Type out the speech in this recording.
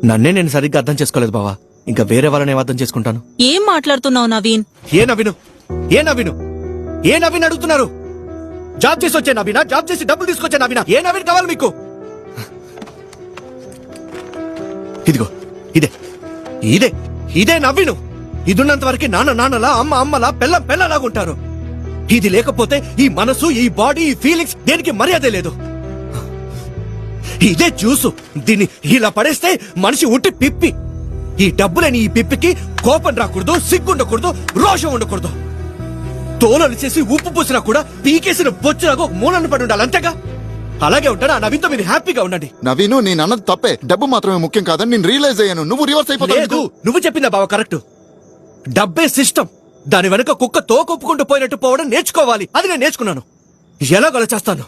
నన్నే నేను సరిగ్గా అర్థం చేసుకోలేదు బావా. ఇంకా వేరే వాళ్ళని అర్థం చేసుకుంటాను. ఏం మాట్లాడుతున్నావు నవీన్? ఏ నవీను ఏ నవీను ఏ నవీన్ అడుగుతున్నారు? జాబ్ చేసి వచ్చే నవీనా? జాబ్ చేసి డబ్బులు తీసుకొచ్చే నవీనా? ఏ నవీన్ కావాలి మీకు? ఇదిగో ఇదే ఇదే ఇదే నవీను. ఇదున్నంత వరకు నాన్న నాన్నలా, అమ్మ అమ్మలా, పెళ్ళం పెళ్ళలాగా ఉంటారు. ఇది లేకపోతే ఈ మనసు, ఈ బాడీ, ఈ ఫీలింగ్స్ దేనికి మర్యాదే లేదు. ఇదే జ్యూసు. దీన్ని ఇలా పడేస్తే మనిషి ఉట్టి పిప్పి. ఈ డబ్బులేని ఈ పిప్పికి కోపం రాకూడదు, సిగ్గుండకూడదు, రోషం ఉండకూడదు. తోలలు చేసి ఉప్పు పూసినా కూడా పీకేసిన బొచ్చులాగా మూలన పడి ఉండాలి, అంతేగా? అలాగే ఉంటాడు. ఆ నవీన్తో మీరు హ్యాపీగా ఉండండి. నవీను, నేను అన్నది తప్పే. డబ్బు మాత్రమే ముఖ్యం కాదని నేను రియలైజ్ అయ్యాను. నువ్వు రివర్స్ లేదు, అయిపోతావు. నువ్వు చెప్పిందా బావ కరెక్ట్. డబ్బే సిస్టమ్. దాని వెనక కుక్క తోకొప్పుకుంటూ పోయినట్టు పోవడం నేర్చుకోవాలి. అది నేను నేర్చుకున్నాను. ఎలాగోలా చేస్తాను.